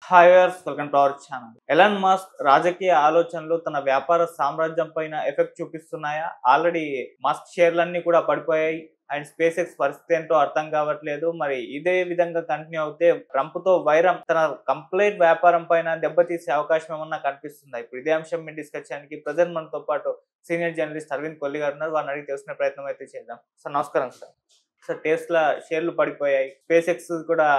Hi viewers, welcome to our channel. Elon Musk రాజకీయ ఆలోచనలు తన వ్యాపార సామ్రాజ్యం పైన ఎఫెక్ట్ చూపిస్తున్నాయా? ఆల్రెడీ మస్క్ షేర్లన్నీ కూడా పడిపోయాయి అండ్ స్పేస్ ఎక్స్ పరిస్థితి ఏంటో అర్థం కావట్లేదు. మరి ఇదే విధంగా కంటిన్యూ అవుతే ట్రంప్ తో వైరం తన కంప్లీట్ వ్యాపారం పైన దెబ్బతీసే అవకాశం ఏమన్నా కనిపిస్తుందా? ఇప్పుడు ఇదే అంశం మీద డిస్కస్ చేయడానికి ప్రజెంట్ మనతో పాటు సీనియర్ జర్నలిస్ట్ అరవింద్ కొల్లి గారు ఉన్నారు. వారిని అడిగి తెలుసుకునే ప్రయత్నం అయితే చేద్దాం. సార్ నమస్కారం సార్. సార్ టెస్లా షేర్లు పడిపోయాయి, స్పేస్ ఎక్స్ కూడా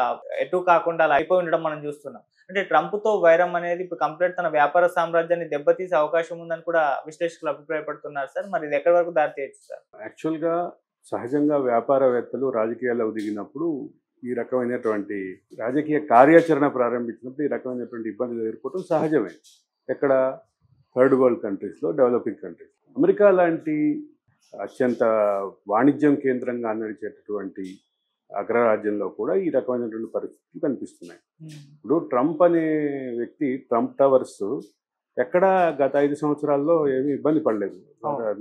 ఎటు కాకుండా అలా అయిపోయి ఉండడం మనం చూస్తున్నాం. అంటే ట్రంప్ తో వైరం అనేది ఇప్పుడు కంప్లీట్ తన వ్యాపార సామ్రాజ్యాన్ని దెబ్బతీసే అవకాశం ఉందని కూడా విశ్లేషకులు అభిప్రాయపడుతున్నారు సార్. మరి ఇది ఎక్కడి వరకు దారి తీయచ్చు సార్? యాక్చువల్గా సహజంగా వ్యాపారవేత్తలు రాజకీయాల్లో దిగినప్పుడు ఈ రకమైనటువంటి రాజకీయ కార్యాచరణ ప్రారంభించినప్పుడు ఈ రకమైనటువంటి ఇబ్బందులు ఎదుర్కోవడం సహజమే. ఎక్కడ థర్డ్ వరల్డ్ కంట్రీస్లో, డెవలపింగ్ కంట్రీస్. అమెరికా లాంటి అత్యంత వాణిజ్యం కేంద్రంగా నడిచేటటువంటి అగ్రరాజ్యంలో కూడా ఈ రకమైనటువంటి పరిస్థితులు కనిపిస్తున్నాయి. ఇప్పుడు ట్రంప్ అనే వ్యక్తి, ట్రంప్ టవర్స్ ఎక్కడ గత 5 సంవత్సరాల్లో ఏమీ ఇబ్బంది పడలేదు.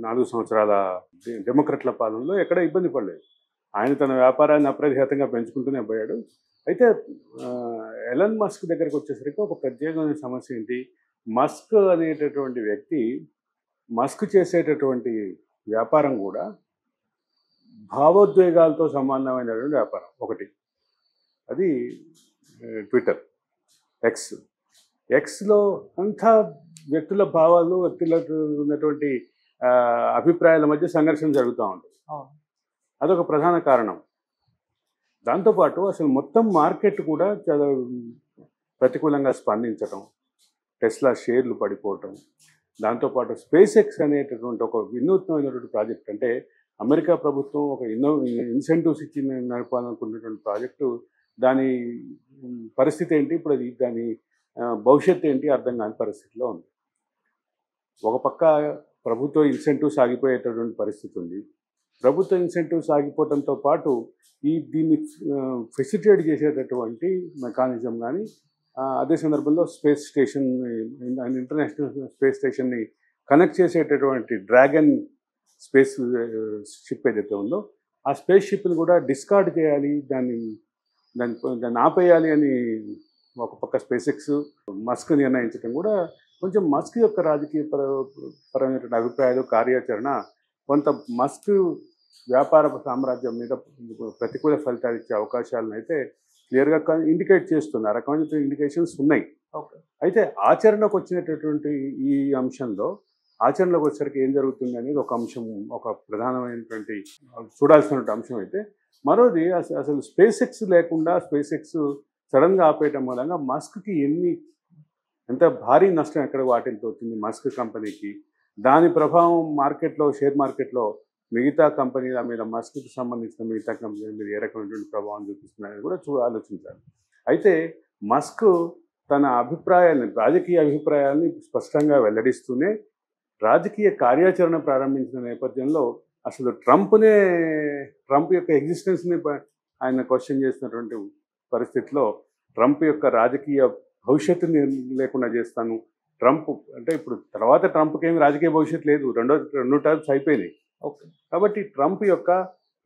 4 సంవత్సరాల డెమోక్రట్ల పాలనలో ఎక్కడ ఇబ్బంది పడలేదు. ఆయన తన వ్యాపారాన్ని అప్రతిహతంగా పెంచుకుంటూనే పోయాడు. అయితే ఎలన్ మస్క్ దగ్గరకు వచ్చేసరికి ఒక ప్రత్యేకమైన సమస్య ఏంటి? మస్క్ అనేటటువంటి వ్యక్తి, మస్క్ చేసేటటువంటి వ్యాపారం కూడా భావోద్వేగాలతో సంబంధమైనటువంటి వ్యాపారం. ఒకటి అది ట్విట్టర్, ఎక్స్లో అంతా వ్యక్తుల భావాలు, వ్యక్తులకు ఉన్నటువంటి అభిప్రాయాల మధ్య సంఘర్షణ జరుగుతూ ఉంటుంది. అదొక ప్రధాన కారణం. దాంతోపాటు అసలు మొత్తం మార్కెట్ కూడా చాలా ప్రతికూలంగా స్పందించటం, టెస్లా షేర్లు పడిపోవటం, దాంతోపాటు స్పేస్ ఎక్స్ అనేటటువంటి ఒక వినూత్నమైనటువంటి ప్రాజెక్ట్, అంటే అమెరికా ప్రభుత్వం ఒక ఇన్సెంటివ్స్ ఇచ్చి నడపాలనుకున్నటువంటి ప్రాజెక్టు, దాని పరిస్థితి ఏంటి, ఇప్పుడు అది దాని భవిష్యత్తు ఏంటి అర్థం కాని పరిస్థితిలో ఉంది. ఒక పక్క ప్రభుత్వ ఇన్సెంటివ్స్ ఆగిపోయేటటువంటి పరిస్థితి ఉంది. ప్రభుత్వ ఇన్సెంటివ్స్ ఆగిపోవడంతో పాటు దీన్ని ఫెసిలిటేట్ చేసేటటువంటి మెకానిజం కానీ, అదే సందర్భంలో స్పేస్ స్టేషన్, ఇంటర్నేషనల్ స్పేస్ స్టేషన్ని కనెక్ట్ చేసేటటువంటి డ్రాగన్ స్పేస్ షిప్ ఏదైతే ఉందో, ఆ స్పేస్ షిప్ని కూడా డిస్కార్డ్ చేయాలి, దాన్ని ఆపేయాలి అని ఒక పక్క స్పేస్ ఎక్స్, మస్క్ నిర్ణయించడం కూడా కొంచెం మస్క్ యొక్క రాజకీయ పరమైనటువంటి అభిప్రాయాలు, కార్యాచరణ కొంత మస్క్ వ్యాపార సామ్రాజ్యం మీద ప్రతికూల ఫలితాలు ఇచ్చే అవకాశాలను అయితే క్లియర్గా ఇండికేట్ చేస్తున్నారు. ఆ రకమైన ఇండికేషన్స్ ఉన్నాయి. అయితే ఆచరణకు వచ్చినటువంటి ఈ అంశంలో, ఆచరణలోకి వచ్చేసరికి ఏం జరుగుతుంది అనేది ఒక అంశం, ఒక ప్రధానమైనటువంటి చూడాల్సినటువంటి అంశం. అయితే మరోది అసలు స్పేస్ ఎక్స్ లేకుండా, స్పేస్ ఎక్స్ సడన్గా ఆపేయటం మూలంగా మస్క్కి ఎంత భారీ నష్టం ఎక్కడ వాటిల్తోతుంది మస్క్ కంపెనీకి. దాని ప్రభావం మార్కెట్లో, షేర్ మార్కెట్లో మిగతా కంపెనీల మీద, మస్క్కి సంబంధించిన మిగతా కంపెనీల మీద ఏ రకమైనటువంటి ప్రభావం చూపిస్తున్నాయని కూడా ఆలోచించాలి. అయితే మస్క్ తన అభిప్రాయాల్ని, రాజకీయ అభిప్రాయాల్ని స్పష్టంగా వెల్లడిస్తూనే రాజకీయ కార్యాచరణ ప్రారంభించిన నేపథ్యంలో అసలు ట్రంప్ యొక్క ఎగ్జిస్టెన్స్ని ఆయన క్వశ్చన్ చేసినటువంటి పరిస్థితిలో, ట్రంప్ యొక్క రాజకీయ భవిష్యత్తుని లేకుండా చేస్తాను, ట్రంప్ అంటే ఇప్పుడు తర్వాత ట్రంప్కి ఏమి రాజకీయ భవిష్యత్తు లేదు, రెండు టర్మ్స్ అయిపోయినాయి. కాబట్టి ట్రంప్ యొక్క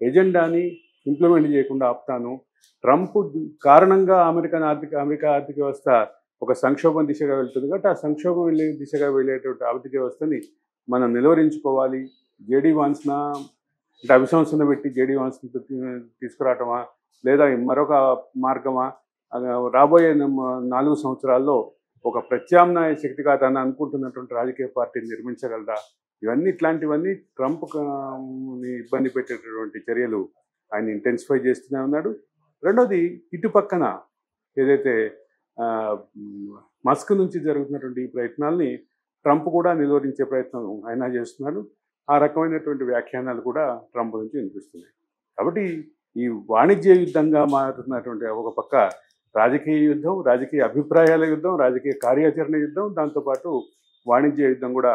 ఎజెండాని ఇంప్లిమెంట్ చేయకుండా ఆపుతాను, ట్రంప్ కారణంగా అమెరికా ఆర్థిక వ్యవస్థ ఒక సంక్షోభం దిశగా వెళ్తుంది కాబట్టి ఆ సంక్షోభం వెళ్ళే దిశగా వెళ్ళేటువంటి ఆర్థిక వ్యవస్థని మనం నిలువరించుకోవాలి. జేడీ వాన్స్న అంటే అభిశంసన పెట్టి జేడీ వాన్స్ని తీసుకురావటమా, లేదా మరొక మార్గమా, రాబోయే 4 సంవత్సరాల్లో ఒక ప్రత్యామ్నాయ శక్తిగా తను అనుకుంటున్నటువంటి రాజకీయ పార్టీని నిర్మించగలరా? ఇట్లాంటివన్నీ ట్రంప్ని ఇబ్బంది పెట్టేటటువంటి చర్యలు ఆయన ఇంటెన్సిఫై చేస్తూనే ఉన్నాడు. రెండోది, ఇటు పక్కన ఏదైతే మస్క్ నుంచి జరుగుతున్నటువంటి ఈ ప్రయత్నాల్ని ట్రంప్ కూడా నిలువరించే ప్రయత్నం ఆయన చేస్తున్నాడు. ఆ రకమైనటువంటి వ్యాఖ్యానాలు కూడా ట్రంప్ నుంచి వినిపిస్తున్నాయి. కాబట్టి ఈ వాణిజ్య యుద్ధంగా మారుతున్నటువంటి ఒక పక్క రాజకీయ యుద్ధం, రాజకీయ అభిప్రాయాల యుద్ధం, రాజకీయ కార్యాచరణ యుద్ధం, దాంతోపాటు వాణిజ్య యుద్ధం కూడా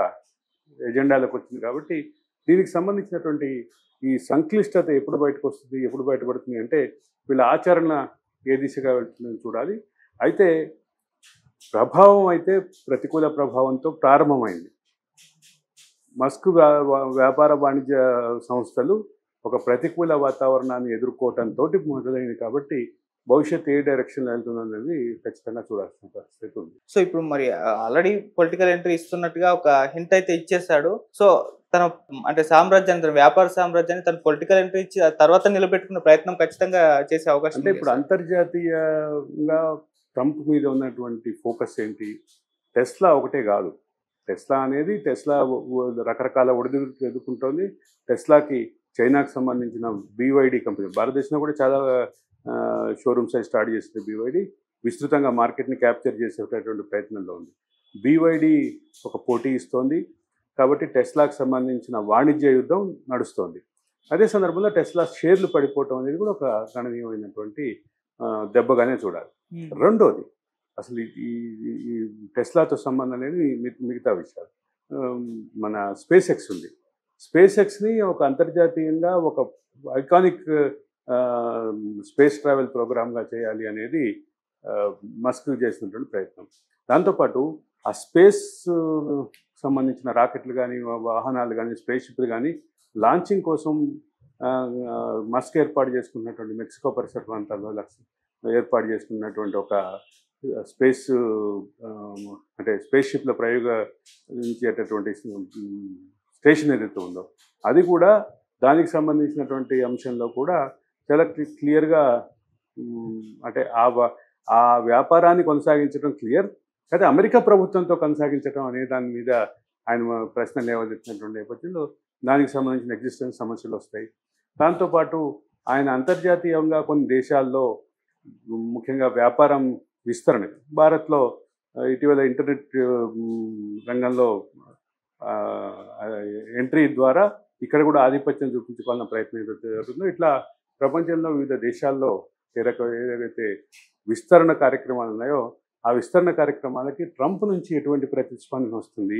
ఎజెండాలకు వచ్చింది. కాబట్టి దీనికి సంబంధించినటువంటి ఈ సంక్లిష్టత ఎప్పుడు బయటకు వస్తుంది, ఎప్పుడు బయటపడుతుంది అంటే వీళ్ళ ఆచరణ ఏ దిశగా వెళ్తుందని చూడాలి. అయితే ప్రభావం అయితే ప్రతికూల ప్రభావంతో ప్రారంభమైంది. మస్క్ వ్యాపార వాణిజ్య సంస్థలు ఒక ప్రతికూల వాతావరణాన్ని ఎదుర్కోవటంతో మొదలైంది. కాబట్టి భవిష్యత్తు ఏ డైరెక్షన్లో వెళ్తుంది అనేది ఖచ్చితంగా చూడాల్సిన పరిస్థితి ఉంది. సో ఇప్పుడు మరి ఆల్రెడీ పొలిటికల్ ఎంట్రీ ఇస్తున్నట్టుగా ఒక హింట్ అయితే ఇచ్చేసాడు. సో తన అంటే సామ్రాజ్యాన్ని, తన వ్యాపార సామ్రాజ్యాన్ని తన పొలిటికల్ ఎంట్రీ ఇచ్చి ఆ తర్వాత నిలబెట్టుకునే ప్రయత్నం ఖచ్చితంగా చేసే అవకాశం అంటే ఉంది ఇప్పుడు సార్. అంతర్జాతీయంగా ట్రంప్ మీద ఉన్నటువంటి ఫోకస్ ఏంటి? టెస్లా ఒకటే కాదు. టెస్లా అనేది రకరకాల ఒడిదుడుకులు ఎదుర్కొంటోంది. టెస్లాకి చైనాకు సంబంధించిన BYD కంపెనీ, భారతదేశంలో కూడా చాలా షోరూమ్స్ అయి స్టార్ట్ చేసింది BYD. విస్తృతంగా మార్కెట్ని క్యాప్చర్ చేసేటటువంటి ప్రయత్నంలో ఉంది. BYD ఒక పోటీ ఇస్తోంది. కాబట్టి టెస్లాకు సంబంధించిన వాణిజ్య యుద్ధం నడుస్తోంది. అదే సందర్భంలో టెస్లా షేర్లు పడిపోవటం అనేది కూడా ఒక గణనీయమైనటువంటి దెబ్బగానే చూడాలి. రెండోది, అసలు ఈ ఈ టెస్లాతో సంబంధం అనేది మిగతా విషయాలు. మన స్పేస్ ఎక్స్ ఉంది. స్పేస్ ఎక్స్ని ఒక అంతర్జాతీయంగా ఒక ఐకానిక్ స్పేస్ ట్రావెల్ ప్రోగ్రామ్గా చేయాలి అనేది మస్క్ చేసినటువంటి ప్రయత్నం. దాంతోపాటు ఆ స్పేస్ సంబంధించిన రాకెట్లు కానీ, వాహనాలు కానీ, స్పేస్ షిప్లు కానీ లాంచింగ్ కోసం మస్క్ ఏర్పాటు చేసుకున్నటువంటి మెక్సికో పరిసర ప్రాంతాల్లో ఏర్పాటు చేసుకున్నటువంటి ఒక స్పేస్ అంటే స్పేస్ షిప్ల ప్రయోగించేటటువంటి స్టేషన్ ఏదైతే ఉందో అది కూడా దానికి సంబంధించినటువంటి అంశంలో కూడా చాలా క్లియర్గా అంటే ఆ వ్యాపారాన్ని కొనసాగించడం క్లియర్. అయితే అమెరికా ప్రభుత్వంతో కొనసాగించడం అనే దాని మీద ఆయన ప్రశ్న లేవనెత్తినటువంటి నేపథ్యంలో దానికి సంబంధించిన ఎగ్జిస్టెన్స్ సమస్యలు వస్తాయి. దాంతోపాటు ఆయన అంతర్జాతీయంగా కొన్ని దేశాల్లో ముఖ్యంగా వ్యాపారం విస్తరణ, భారత్లో ఇటీవల ఇంటర్నెట్ రంగంలో ఎంట్రీ ద్వారా ఇక్కడ కూడా ఆధిపత్యం చూపించుకోవాలన్న ప్రయత్నం ఏదైతే జరుగుతుందో, ఇట్లా ప్రపంచంలో వివిధ దేశాల్లో ఏదైతే విస్తరణ కార్యక్రమాలు ఉన్నాయో ఆ విస్తరణ కార్యక్రమాలకి ట్రంప్ నుంచి ఎటువంటి ప్రతిస్పందన వస్తుంది,